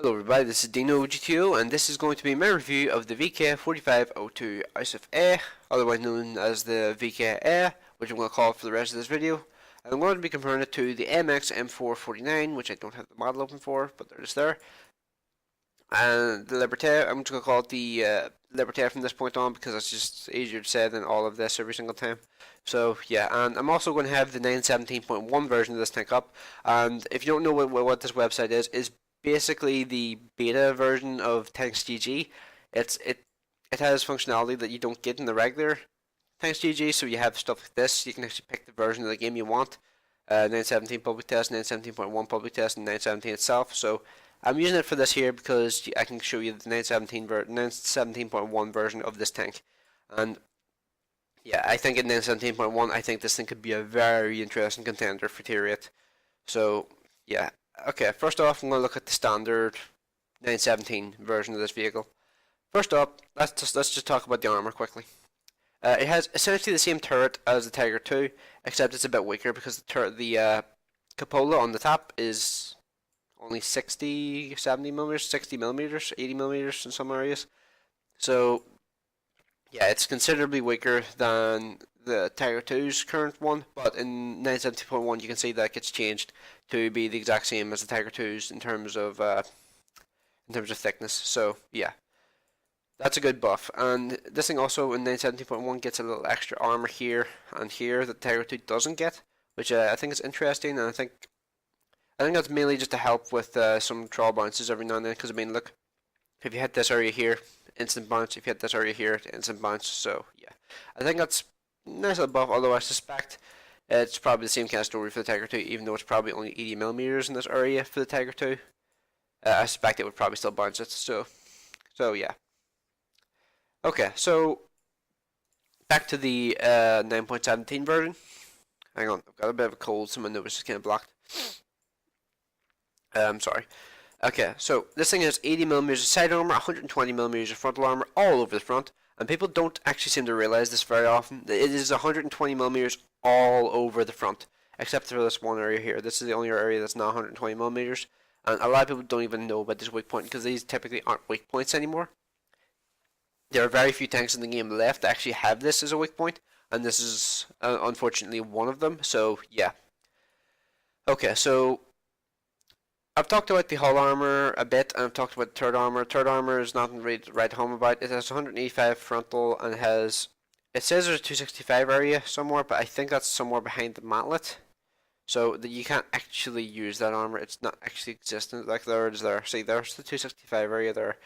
Hello everybody, this is DeanoGTO and this is going to be my review of the VK4502 A, otherwise known as the VK, which I'm going to call it for the rest of this video. And I'm going to be comparing it to the MX M449, which I don't have the model open for, but they're just there. And the Liberté, I'm just going to call it the Liberté from this point on because it's just easier to say than all of this every single time. So yeah, and I'm also going to have the 917.1 version of this tank up. And if you don't know what this website is basically the beta version of Tanks GG. It has functionality that you don't get in the regular Tanks GG, so you have stuff like this. You can actually pick the version of the game you want. 917 public test, 917.1 public test, and 917 itself. So I'm using it for this here because I can show you the 917.1 version of this tank. And yeah, I think in 917.1, I think this thing could be a very interesting contender for tier 8. So yeah. Okay, first off, I'm going to look at the standard 917 version of this vehicle. First up, let's just talk about the armor quickly. It has essentially the same turret as the Tiger 2, except it's a bit weaker because the cupola on the top is only 60, 70 millimeters, 60 millimeters, 80 millimeters in some areas. So yeah, it's considerably weaker than the Tiger 2's current one, but in 970.1 you can see that gets changed to be the exact same as the Tiger 2's in terms of thickness. So yeah, that's a good buff. And this thing also in 970.1 gets a little extra armor here and here that Tiger 2 doesn't get, which I think is interesting. And I think that's mainly just to help with some troll bounces every now and then. Because I mean, look, if you hit this area here, instant bounce. If you hit this area here, instant bounce. So yeah, I think that's nice little buff, although I suspect it's probably the same kind of story for the Tiger 2, even though it's probably only 80 millimeters in this area for the Tiger 2. I suspect it would probably still bounce it, so yeah. Okay, so back to the 9.17 version. Hang on, I've got a bit of a cold, so my nose is kind of blocked. Sorry. Okay, so this thing has 80 millimeters of side armor, 120 millimeters of frontal armor all over the front. And people don't actually seem to realize this very often. It is 120 millimeters all over the front, except for this one area here. This is the only area that's not 120 millimeters. And a lot of people don't even know about this weak point because these typically aren't weak points anymore. There are very few tanks in the game left that actually have this as a weak point, and this is unfortunately one of them. So yeah. Okay, so I've talked about the hull armor a bit, and I've talked about turret armor. Turret armor is nothing really to write home about. It has 185 frontal, and it says there's a 265 area somewhere, but I think that's somewhere behind the mantlet. So that you can't actually use that armor. It's not actually existent. Like there it is there. See, there's the 265 area there.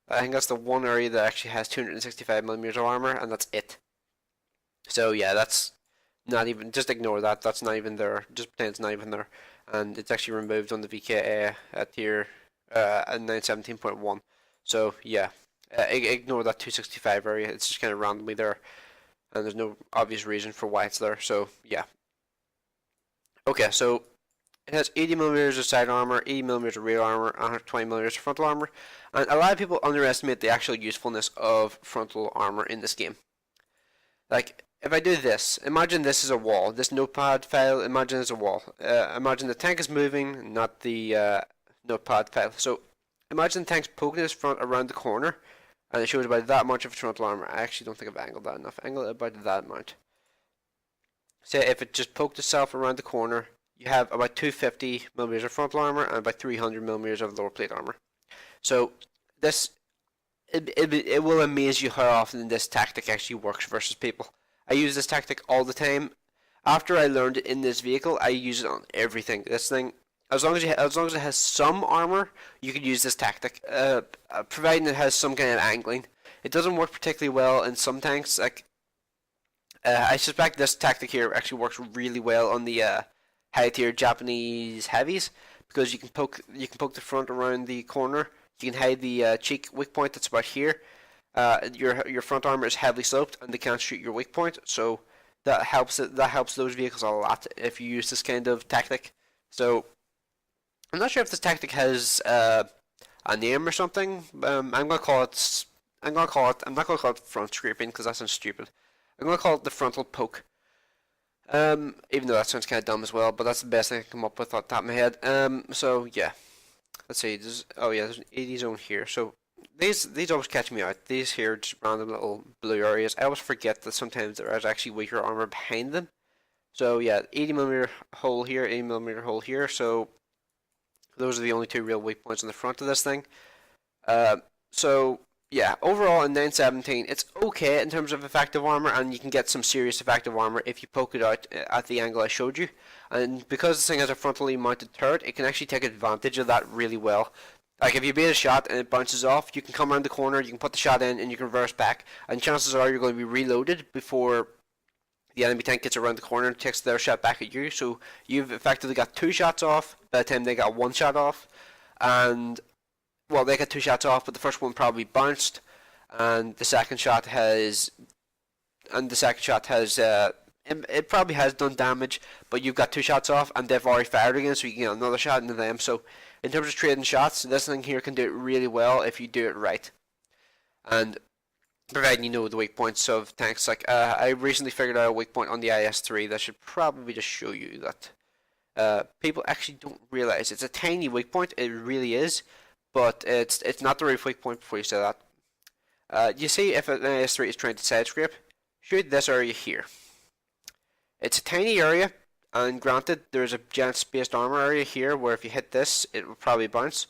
I think that's the one area that actually has 265 millimeters of armor, and that's it. So yeah, that's not even. Just ignore that. That's not even there. Just pretend it's not even there. And it's actually removed on the VKA at tier 917.1. So yeah, ignore that 265 area. It's just kind of randomly there, and there's no obvious reason for why it's there. So yeah. Okay, so it has 80 millimeters of side armor, 80 millimeters of rear armor, 120 millimeters of frontal armor, and a lot of people underestimate the actual usefulness of frontal armor in this game. Like, if I do this, imagine this is a wall. This notepad file, imagine it's a wall. Imagine the tank is moving, not the notepad file. So imagine the tank's poking its front around the corner, and it shows about that much of its frontal armor. I actually don't think I've angled that enough. Angle it about that amount. Say if it just poked itself around the corner, you have about 250 millimeters of frontal armor and about 300 millimeters of lower plate armor. So this it will amaze you how often this tactic actually works versus people. I use this tactic all the time. After I learned it in this vehicle, I use it on everything. This thing, as long as it has some armor, you can use this tactic, providing it has some kind of angling. It doesn't work particularly well in some tanks. Like I suspect this tactic here actually works really well on the high tier Japanese heavies because you can poke the front around the corner. You can hide the cheek weak point that's about here. Your front armor is heavily sloped and they can't shoot your weak point, so that helps those vehicles a lot if you use this kind of tactic. So I'm not sure if this tactic has a name or something. I'm not gonna call it front scraping because that sounds stupid. I'm gonna call it the frontal poke. Even though that sounds kind of dumb as well, but that's the best thing I can come up with off the top of my head. So yeah. let's see, oh yeah, there's an 80 zone here. So these always catch me out. These here, just random little blue areas. I always forget that sometimes there is actually weaker armor behind them. So yeah, 80mm hole here, 80mm hole here. So those are the only two real weak points on the front of this thing. So yeah, overall in 917, it's okay in terms of effective armor, and you can get some serious effective armor if you poke it out at the angle I showed you. And because this thing has a frontally mounted turret, it can actually take advantage of that really well. Like if you bait a shot and it bounces off, you can come around the corner, you can put the shot in, and you can reverse back. And chances are you're going to be reloaded before the enemy tank gets around the corner and takes their shot back at you. So you've effectively got 2 shots off by the time they got 1 shot off. And well, they got 2 shots off, but the first one probably bounced, and the second shot has, it probably has done damage, but you've got 2 shots off, and they've already fired again, so you can get another shot into them. So in terms of trading shots, this thing here can do it really well if you do it right, and providing you know the weak points of tanks. Like I recently figured out a weak point on the IS-3 that should probably just show you that people actually don't realize it's a tiny weak point. It really is. But it's not the right weak point before you say that. You see, if an IS-3 is trying to side scrape, shoot this area here. It's a tiny area, and granted, there's a giant spaced armor area here where if you hit this, it will probably bounce.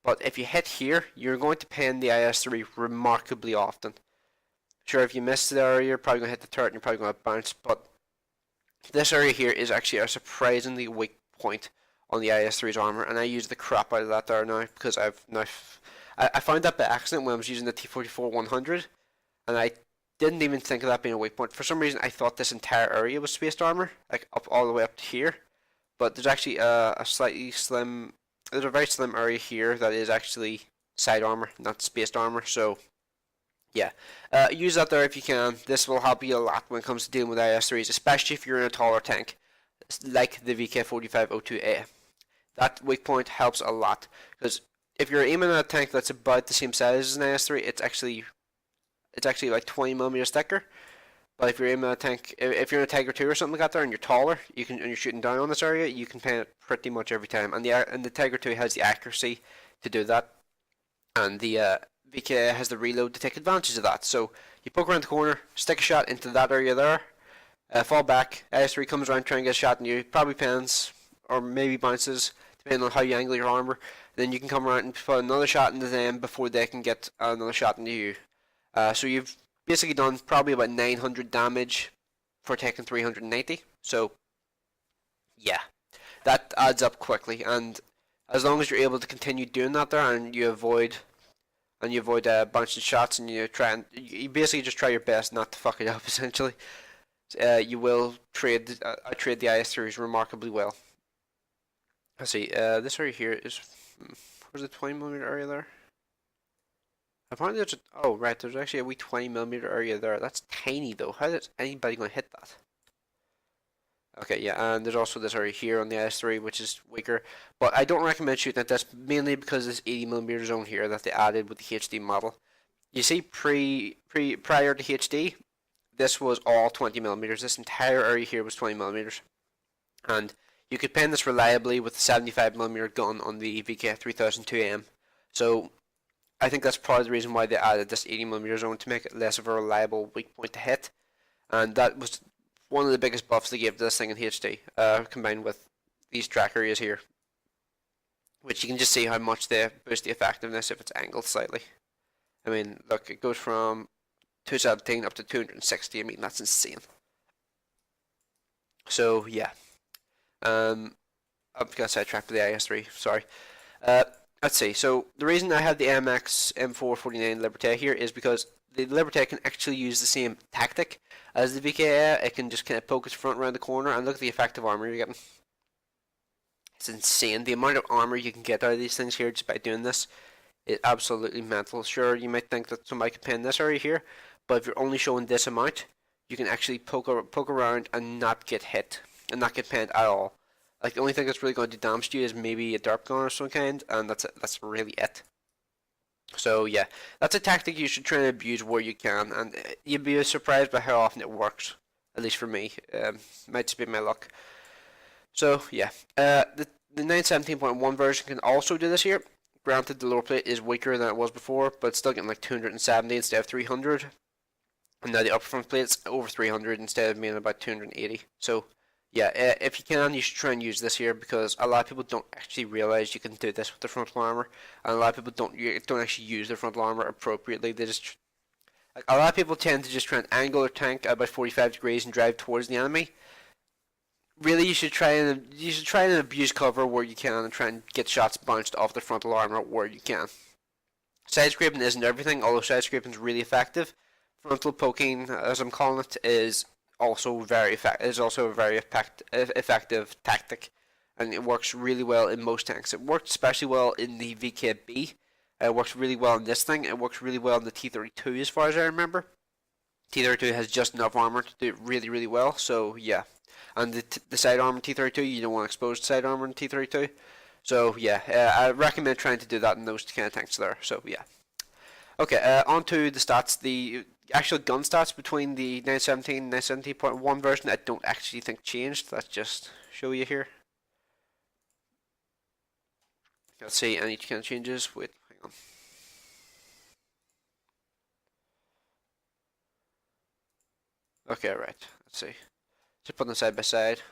But if you hit here, you're going to pin the IS-3 remarkably often. Sure, if you miss the area, you're probably going to hit the turret and you're probably going to bounce. But this area here is actually a surprisingly weak point on the IS-3's armor, and I use the crap out of that there now because I found that by accident when I was using the T44-100, and I didn't even think of that being a weak point. For some reason, I thought this entire area was spaced armor, like up all the way up to here, but there's actually there's a very slim area here that is actually side armor, not spaced armor. So yeah, use that there if you can. This will help you a lot when it comes to dealing with IS-3s, especially if you're in a taller tank, like the Vk4502a. That weak point helps a lot, because if you're aiming at a tank that's about the same size as an IS-3, it's actually like 20mm thicker. But if you're aiming at a tank, if you're in a Tiger 2 or something like that there, and you're taller, and you're shooting down on this area, you can pin it pretty much every time. And the Tiger 2 has the accuracy to do that, and the VK has the reload to take advantage of that. So you poke around the corner, stick a shot into that area there, fall back. IS-3 comes around trying to get a shot, and you probably pins or maybe bounces, depending on how you angle your armor. Then you can come around and put another shot into them before they can get another shot into you. So you've basically done probably about 900 damage for taking 390. So yeah, that adds up quickly, and as long as you're able to continue doing that there, and you avoid bouncing shots, and you basically just try your best not to fuck it up essentially, you will trade the IS-3s remarkably well. Let's see, this area here is, where's the 20mm area there? Apparently there's actually a wee 20mm area there. That's tiny though. How is anybody going to hit that? Okay, yeah, and there's also this area here on the IS-3, which is weaker. But I don't recommend shooting at this, mainly because this 80mm zone here that they added with the HD model. You see, prior to HD, this was all 20mm. This entire area here was 20mm. And you could pin this reliably with the 75mm gun on the Vk4502a. So I think that's part of the reason why they added this 80mm zone, to make it less of a reliable weak point to hit. And that was one of the biggest buffs they gave to this thing in HD, combined with these track areas here, which you can just see how much they boost the effectiveness if it's angled slightly. I mean, look, it goes from 217 up to 260. I mean, that's insane. So yeah, I'm gonna sidetrack to the IS-3. Sorry. Let's see. So the reason I have the MX M449 Liberté here is because the Liberté can actually use the same tactic as the VK. It can just kind of poke its front around the corner, and look at the effective armor you're getting. It's insane. The amount of armor you can get out of these things here just by doing this is absolutely mental. Sure, you might think that somebody could pin this area here, but if you're only showing this amount, you can actually poke around and not get hit, and not get pinned at all. Like, the only thing that's really going to do damage to you is maybe a dart gun or some kind, and that's really it. So yeah, that's a tactic you should try and abuse where you can, and you'd be surprised by how often it works. At least for me, might just be my luck. So yeah, the 917.1 version can also do this here. granted, the lower plate is weaker than it was before, but it's still getting like 270 instead of 300. And now the upper front plate's over 300 instead of being about 280. So, yeah, if you can, you should try and use this here, because a lot of people don't actually realize you can do this with the frontal armor, and a lot of people don't actually use their frontal armor appropriately. They just, like, a lot of people tend to just try and angle their tank at about 45 degrees and drive towards the enemy. Really, you should try and abuse cover where you can, and try and get shots bounced off the frontal armor where you can. Side scraping isn't everything, although side scraping is really effective. Frontal poking, as I'm calling it, is also a very effective tactic, and it works really well in most tanks. It worked especially well in the VKB. It works really well in this thing. It works really well in the T32, as far as I remember. T32 has just enough armor to do it really, really well. So yeah. And the side armor in T32, you don't want to expose the side armor in T32. So yeah, I recommend trying to do that in those kind of tanks there. So yeah. Okay, on to the stats. The actual gun stats between the 917 and 917.1 version I don't actually think changed. Let's just show you here. Let's see any kind of changes. Wait, hang on. Okay, right. Let's see. Just put them side by side.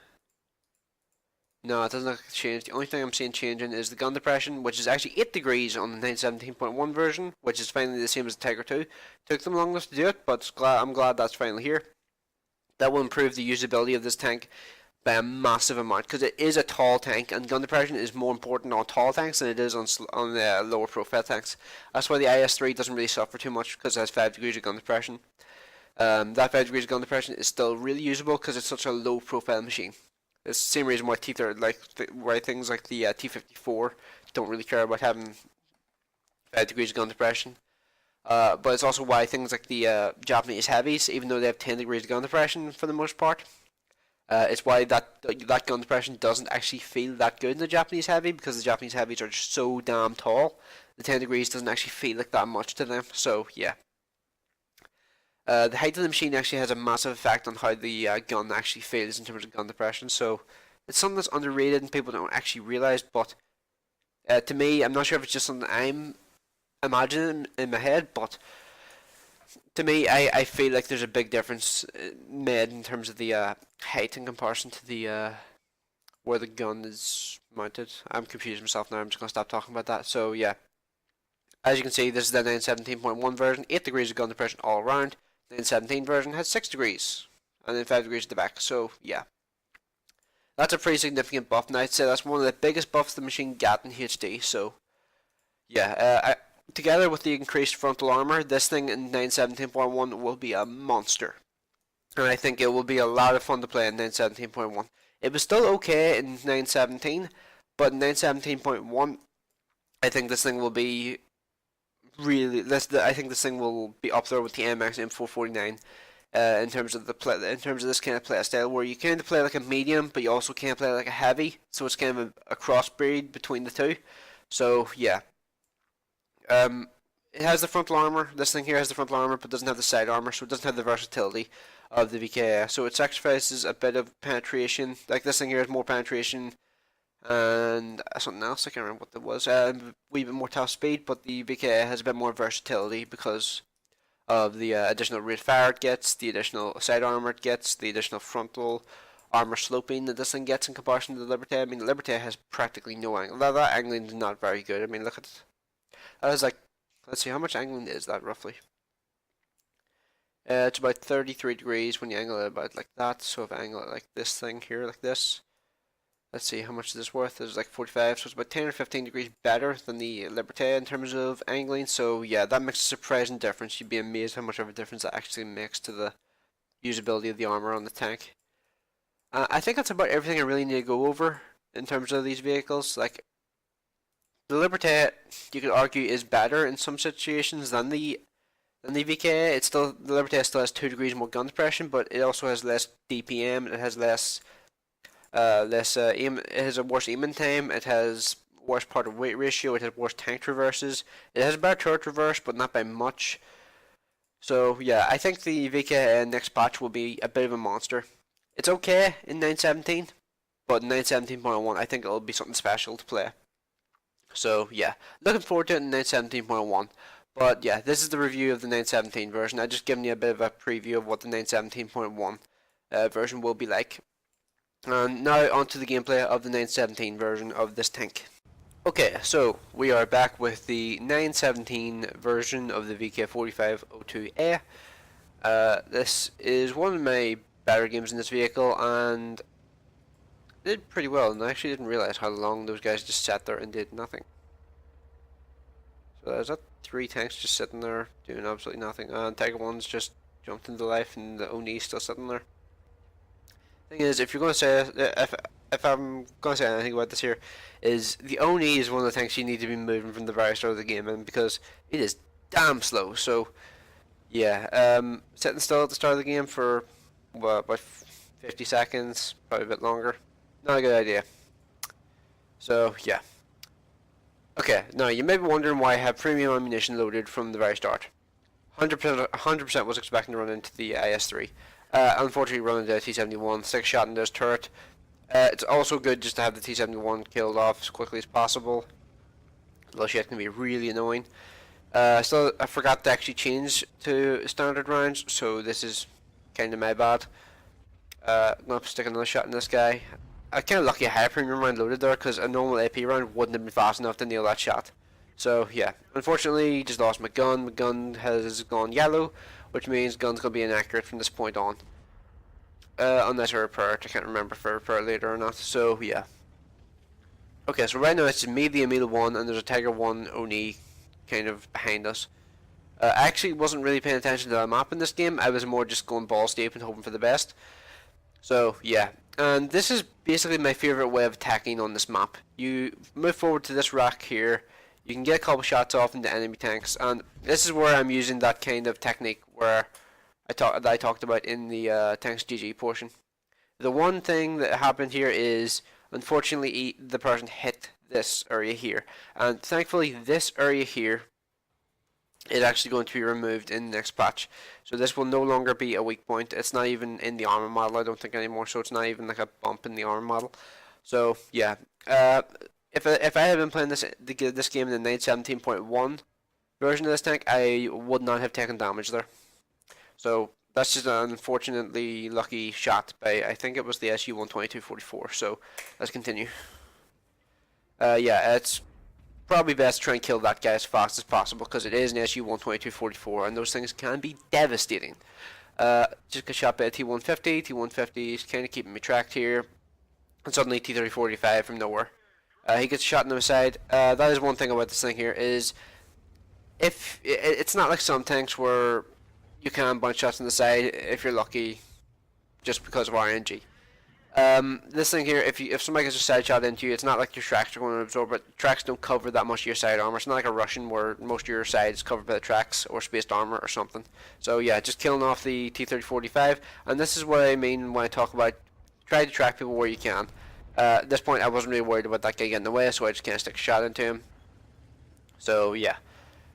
No, it doesn't look like it's changed. The only thing I'm seeing changing is the gun depression, which is actually 8 degrees on the 917.1 version, which is finally the same as the Tiger 2. Took them long enough to do it, but I'm glad that's finally here. That will improve the usability of this tank by a massive amount, because it is a tall tank, and gun depression is more important on tall tanks than it is on lower profile tanks. That's why the IS-3 doesn't really suffer too much, because it has 5 degrees of gun depression. That 5 degrees of gun depression is still really usable because it's such a low profile machine. It's the same reason why why things like the T54 don't really care about having 5 degrees of gun depression. But it's also why things like the Japanese heavies, even though they have 10 degrees of gun depression for the most part, it's why that gun depression doesn't actually feel that good in the Japanese heavy, because the Japanese heavies are just so damn tall. The 10 degrees doesn't actually feel like that much to them. So yeah. The height of the machine actually has a massive effect on how the gun actually feels in terms of gun depression, so it's something that's underrated and people don't actually realise, but to me, I'm not sure if it's just something I'm imagining in my head, but to me, I feel like there's a big difference made in terms of the height in comparison to the where the gun is mounted. I'm confused myself now, I'm just going to stop talking about that. So yeah, as you can see, this is the 917.1 version, 8 degrees of gun depression all around. The 917 version has 6 degrees, and then 5 degrees at the back, so yeah. That's a pretty significant buff, and I'd say that's one of the biggest buffs the machine got in HD, so yeah. Together with the increased frontal armor, this thing in 917.1 will be a monster. And I think it will be a lot of fun to play in 917.1. It was still okay in 917, but in 917.1, I think this thing will be I think this thing will be up there with the MX M449 in terms of this kind of play style, where you kind of play like a medium, but you also can't play like a heavy. So it's kind of a crossbreed between the two. So yeah, it has the frontal armor. This thing here has the frontal armor, but doesn't have the side armor, so it doesn't have the versatility of the VKA. So it sacrifices a bit of penetration. Like this thing here has more penetration and something else, I can't remember what that was. A wee bit more top speed, but the VKA has a bit more versatility because of the additional rate of fire it gets, the additional side armor it gets, the additional frontal armor sloping that this thing gets in comparison to the Liberté. I mean, the Liberté has practically no angle. That angling is not very good. I mean, look at that is like, let's see, how much angling is that roughly? It's about 33 degrees when you angle it about like that. So if I angle it like this thing here, like this. Let's see, how much is this worth? It's like 45, so it's about 10 or 15 degrees better than the Liberté in terms of angling. So yeah, that makes a surprising difference. You'd be amazed how much of a difference that actually makes to the usability of the armor on the tank. I think that's about everything I really need to go over in terms of these vehicles. Like, the Liberté, you could argue, is better in some situations than the VKA. The Liberté still has 2 degrees more gun depression, but it also has less DPM. It has less aim. It has a worse aiming time. It has worse part of weight ratio. It has worse tank traverses. It has a better turret traverse, but not by much. So yeah, I think the VK next patch will be a bit of a monster. It's okay in 917, but in 917.1 I think it'll be something special to play. So yeah, looking forward to it in 917.1. But yeah, this is the review of the 917 version. I just given you a bit of a preview of what the 917.1 version will be like. And now onto the gameplay of the 917 version of this tank. Okay, so we are back with the 917 version of the VK4502a. This is one of my better games in this vehicle, and did pretty well, and I actually didn't realize how long those guys just sat there and did nothing. So there's that 3 tanks just sitting there doing absolutely nothing, and Tiger 1's just jumped into life, and the Oni's still sitting there. Thing is, if you're going to say, if I'm going to say anything about this here, is the Oni is one of the tanks you need to be moving from the very start of the game in, because it is damn slow. So yeah, sitting still at the start of the game for what, about 50 seconds, probably a bit longer, not a good idea. So yeah. Okay, now you may be wondering why I have premium ammunition loaded from the very start. 100% was expecting to run into the IS-3. Unfortunately, run into a T-71, stick a shot into his turret. It's also good just to have the T-71 killed off as quickly as possible. Although shit can be really annoying. So I forgot to actually change to standard rounds, so this is kind of my bad. I'm going to stick another shot in this guy. I'm kind of lucky I had a premium round loaded there, because a normal AP round wouldn't have been fast enough to nail that shot. So yeah, unfortunately, just lost my gun. My gun has gone yellow, which means gun's going to be inaccurate from this point on. Unless I repair it. I can't remember if I repair it later or not. So yeah. Okay, so right now it's me, the Emil 1, and there's a Tiger 1 Oni kind of behind us. I actually wasn't really paying attention to the map in this game. I was more just going balls deep and hoping for the best. So yeah, and this is basically my favourite way of attacking on this map. You move forward to this rack here. You can get a couple shots off into enemy tanks, and this is where I'm using that kind of technique where I talked about in the Tanks GG portion. The one thing that happened here is, unfortunately, the person hit this area here, and thankfully this area here is actually going to be removed in the next patch. So this will no longer be a weak point. It's not even in the armor model, I don't think, anymore, so it's not even like a bump in the armor model. So yeah, if I had been playing this game in the 917.1 version of this tank, I would not have taken damage there. So that's just an unfortunately lucky shot by, I think it was the SU-12244. So let's continue. Yeah, it's probably best to try and kill that guy as fast as possible, because it is an SU-12244, and those things can be devastating. Just got shot by a T-150. T-150 is kind of keeping me tracked here, and suddenly T-3045 from nowhere. He gets shot in the side. That is one thing about this thing here, is if it's not like some tanks where you can bunch shots on the side if you're lucky, just because of RNG. This thing here, if somebody gets a side shot into you, it's not like your tracks are going to absorb it. Tracks don't cover that much of your side armor. It's not like a Russian where most of your side is covered by the tracks or spaced armor or something. So yeah, just killing off the T-3045, and this is what I mean when I talk about try to track people where you can. At this point, I wasn't really worried about that guy getting in the way, so I just kind of stick a shot into him. So yeah,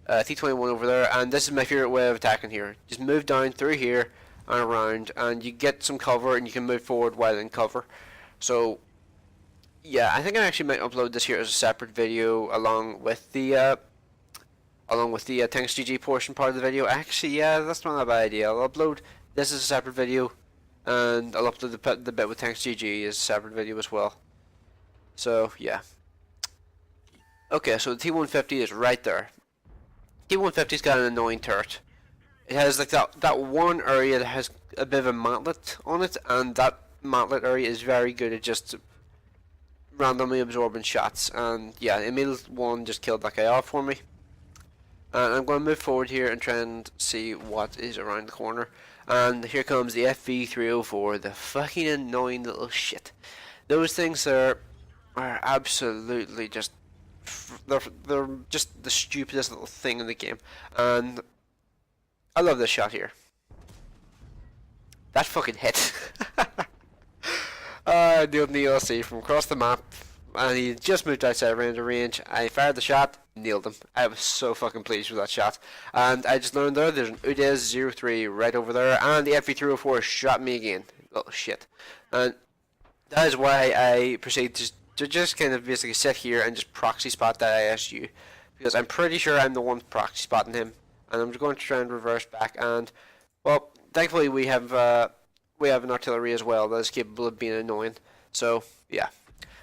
T-21 over there, and this is my favorite way of attacking here. Just move down through here and around, and you get some cover, and you can move forward while in cover. So yeah, I think I actually might upload this here as a separate video along with the Tanks GG portion part of the video. Actually, yeah, that's not a bad idea. I'll upload this as a separate video, and I'll upload the bit with Tanks GG as a separate video as well. So yeah. Okay, so the T-150 is right there. T-150's got an annoying turret. It has like that one area that has a bit of a mantlet on it, and that mantlet area is very good at just randomly absorbing shots. And yeah, Emil 1 just killed that guy off for me. And I'm going to move forward here and try and see what is around the corner. And here comes the FV304, the fucking annoying little shit. Those things are absolutely just, they're just the stupidest little thing in the game. And I love this shot here. That fucking hit. I nailed the ELC from across the map, and he just moved outside range. I fired the shot, nailed him. I was so fucking pleased with that shot. And I just learned there's an UDES 03 right over there, and the FV304 shot me again. Little shit. And that is why I proceed to to just kind of basically sit here and just proxy spot that ISU, because I'm pretty sure I'm the one proxy spotting him, and I'm just going to try and reverse back. And well, thankfully we have an artillery as well that is capable of being annoying. So yeah,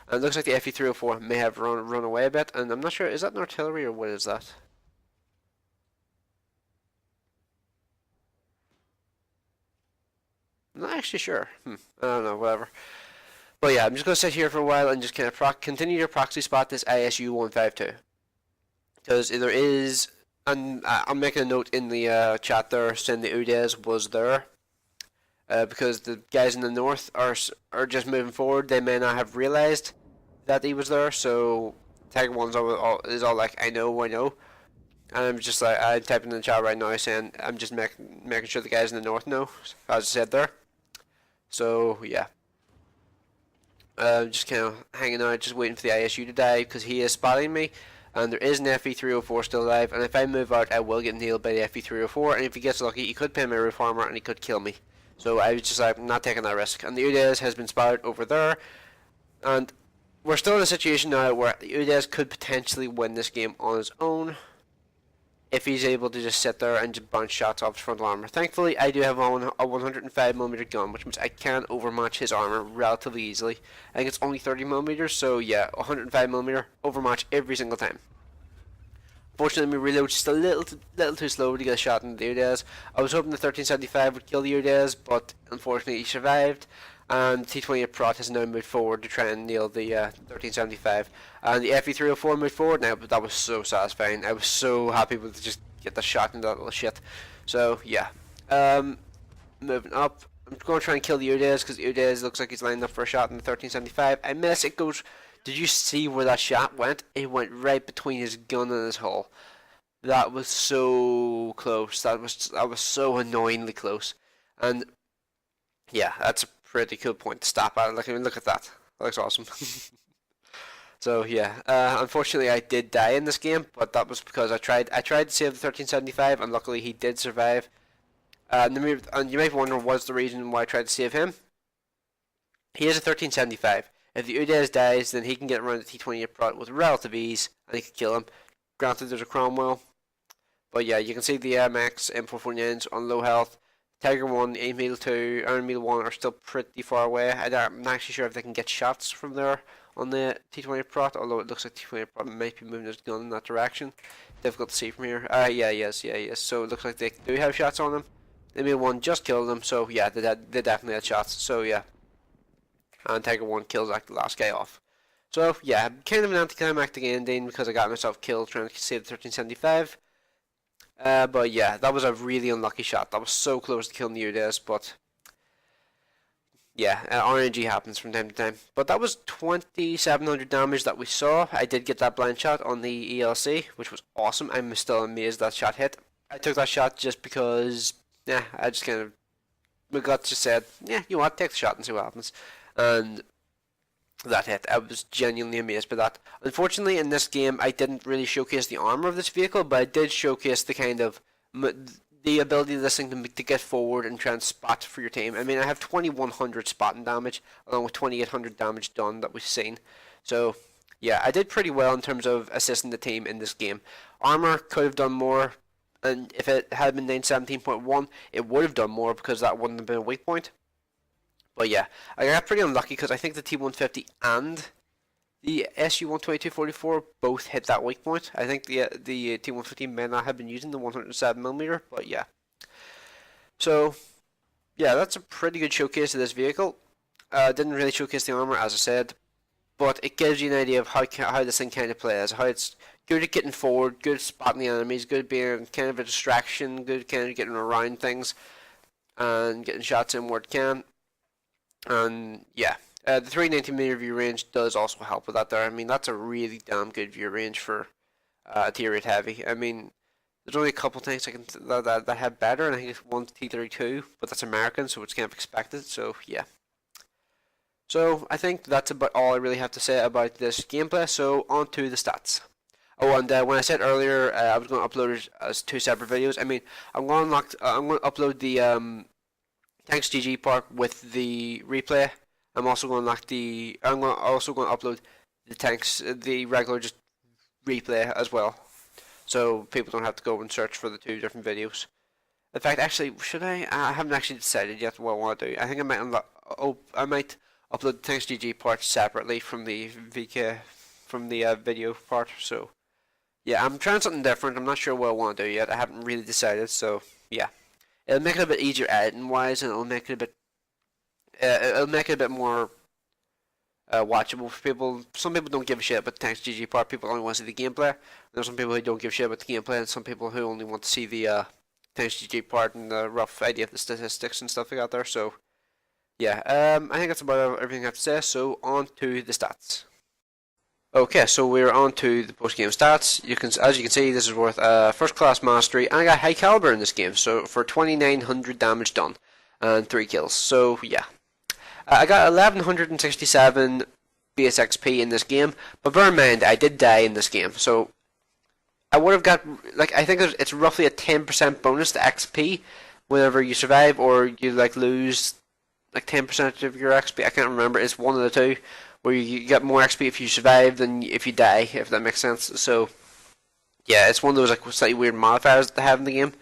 and it looks like the FE304 may have run away a bit, and I'm not sure, is that an artillery or what is that? I'm not actually sure. I don't know, whatever. But yeah, I'm just going to sit here for a while and just kind of continue to proxy spot this ISU 152. Because there is, and I'm making a note in the chat there saying the Udez was there. Because the guys in the north are just moving forward. They may not have realized that he was there, so Tiger 1's is all like, I know. And I'm just like, I'm typing in the chat right now saying, I'm just making sure the guys in the north know, as I said there. So, yeah. Just kind of hanging out, just waiting for the ISU to die, because he is spotting me. And there is an FE304 still alive, and if I move out, I will get nailed by the FE304, and if he gets lucky, he could pin my roof armor, and he could kill me. So I was just like, not taking that risk. And the Udez has been spotted over there, and we're still in a situation now where the Udez could potentially win this game on his own, if he's able to just sit there and just bounce shots off his frontal armor. Thankfully, I do have a 105mm gun, which means I can overmatch his armor relatively easily. I think it's only 30mm, so yeah, 105mm overmatch every single time. Unfortunately, my reload's just a little too slow to get a shot in the Udez. I was hoping the 1375 would kill the Udez, but unfortunately he survived. And T28 Prot has now moved forward to try and nail the 1375. And the FE304 moved forward now, but that was so satisfying. I was so happy with just get the shot into that little shit. So, yeah. Moving up. I'm going to try and kill the Udez, because the Udez looks like he's lining up for a shot in the 1375. I miss. It goes... Did you see where that shot went? It went right between his gun and his hull. That was so close. That was so annoyingly close. And yeah, that's a pretty cool point to stop at. Like, I mean, look at that. That looks awesome. So yeah, unfortunately I did die in this game, but that was because I tried to save the 1375, and luckily he did survive. And you might wonder what's the reason why I tried to save him. He has a 1375. If the Udez dies, then he can get around the T28 Prot with relative ease, and he can kill him. Granted, there's a Cromwell. But yeah, you can see the MX M449s on low health. Tiger 1, Emil 2, Emil 1 are still pretty far away. I'm not actually sure if they can get shots from there on the T28 Prot, although it looks like T28 Prot might be moving his gun in that direction. Difficult to see from here. Yes. So it looks like they do have shots on them. Emil 1 just killed them, so yeah, they definitely had shots. So yeah. And Tiger 1 kills like the last guy off. So yeah, kind of an anticlimactic ending because I got myself killed trying to save the 1375. But yeah, that was a really unlucky shot. That was so close to killing the Udez, but yeah, RNG happens from time to time. But that was 2700 damage that we saw. I did get that blind shot on the ELC, which was awesome. I'm still amazed that shot hit. I took that shot just because, yeah, I just kind of, my gut just said, yeah, you know what, take the shot and see what happens. And that hit. I was genuinely amazed by that. Unfortunately, in this game, I didn't really showcase the armor of this vehicle, but I did showcase the kind of the ability of this thing to get forward and try and spot for your team. I mean, I have 2100 spotting damage, along with 2800 damage done that we've seen. So, yeah, I did pretty well in terms of assisting the team in this game. Armor could have done more, and if it had been 917.1, it would have done more because that wouldn't have been a weak point. But yeah, I got pretty unlucky because I think the T150 and the SU-122-44 both hit that weak point. I think the T150 may not have been using the 107mm, but yeah. So, yeah, that's a pretty good showcase of this vehicle. Didn't really showcase the armor, as I said, but it gives you an idea of how this thing kind of plays, how it's good at getting forward, good at spotting the enemies, good at being kind of a distraction, good at kind of getting around things, and getting shots in where it can. And yeah, the 390mm view range does also help with that there. I mean, that's a really damn good view range for a tier 8 heavy. I mean, there's only a couple things that have better, and I think it's one's T32, but that's American, so it's kind of expected, so yeah. So I think that's about all I really have to say about this gameplay, so on to the stats. Oh, and when I said earlier I was going to upload it as 2 separate videos, I mean, I'm going to upload the Tanks GG part with the replay. I'm also going to upload the regular just replay as well, so people don't have to go and search for the two different videos. In fact, actually, should I? I haven't actually decided yet what I want to do. I think I might I might upload the Tanks GG part separately from the video part. So yeah, I'm trying something different. I'm not sure what I want to do yet. I haven't really decided. So yeah, it'll make it a bit easier editing wise, and it'll make it a bit more watchable for people. Some people don't give a shit about the Tanks GG part. People only want to see the gameplay. There's some people who don't give a shit about the gameplay, and some people who only want to see the Tanks GG part and the rough idea of the statistics and stuff like that there. So yeah, I think that's about everything I have to say. So on to the stats. Okay, so we're on to the post-game stats. As you can see, this is worth first class mastery, and I got high caliber in this game. So for 2,900 damage done and 3 kills. So yeah, I got 1,167 base XP in this game, but bear in mind I did die in this game. So I would have got, like, I think it's roughly a 10% bonus to XP whenever you survive, or you like lose like 10% of your XP. I can't remember. It's one of the two, where you get more XP if you survive than if you die, if that makes sense. So yeah, it's one of those like slightly weird modifiers that they have in the game.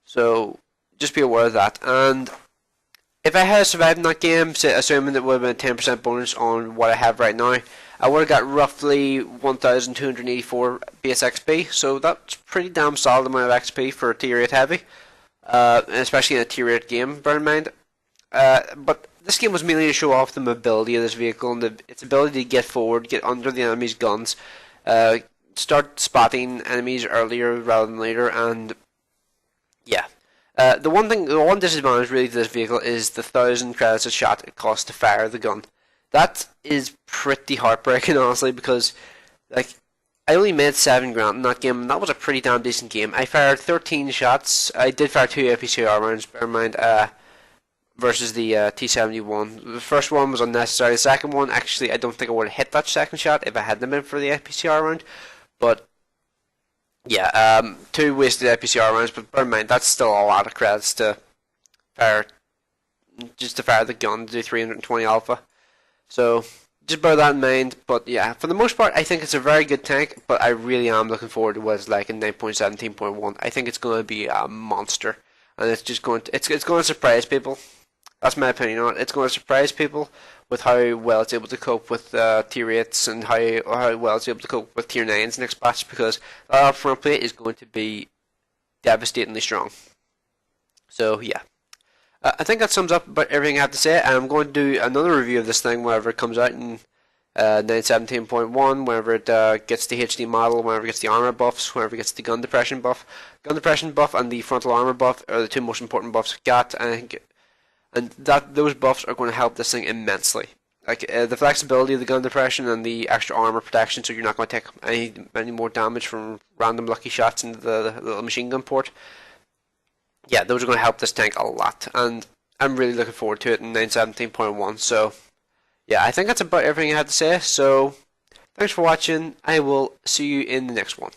So just be aware of that. And if I had survived in that game, assuming it would have been a 10% bonus on what I have right now, I would have got roughly 1,284 base XP, so that's pretty damn solid amount of XP for a tier 8 heavy, especially in a tier 8 game, bear in mind. But this game was mainly to show off the mobility of this vehicle and its ability to get forward, get under the enemy's guns, start spotting enemies earlier rather than later, and yeah. The one disadvantage really to this vehicle is the 1,000 credits a shot it costs to fire the gun. That is pretty heartbreaking, honestly, because like I only made 7 grand in that game, and that was a pretty damn decent game. I fired 13 shots. I did fire 2 APCR rounds, bear in mind, versus the T71. The first one was unnecessary. The second one, actually, I don't think I would have hit that second shot if I hadn't been for the APCR round. But yeah, 2 wasted APCR rounds, but bear in mind, that's still a lot of credits to fire, just to fire the gun to do 320 alpha. So just bear that in mind. But yeah, for the most part, I think it's a very good tank, but I really am looking forward to what it's like in 9.17.1. I think it's going to be a monster, and it's just going to, it's going to surprise people. That's my opinion on it. It's going to surprise people with how well it's able to cope with tier 8s and how well it's able to cope with tier 9s next patch, because our front plate is going to be devastatingly strong. So yeah. I think that sums up about everything I have to say. I'm going to do another review of this thing whenever it comes out in 9.17.1, whenever it gets the HD model, whenever it gets the armor buffs, whenever it gets the gun depression buff. Gun depression buff and the frontal armor buff are the two most important buffs I've got, and those buffs are going to help this thing immensely. Like the flexibility of the gun depression and the extra armor protection, so you're not going to take any more damage from random lucky shots into the little machine gun port. Yeah, those are going to help this tank a lot, and I'm really looking forward to it in 9.17.1. So yeah, I think that's about everything I had to say. So thanks for watching. I will see you in the next one.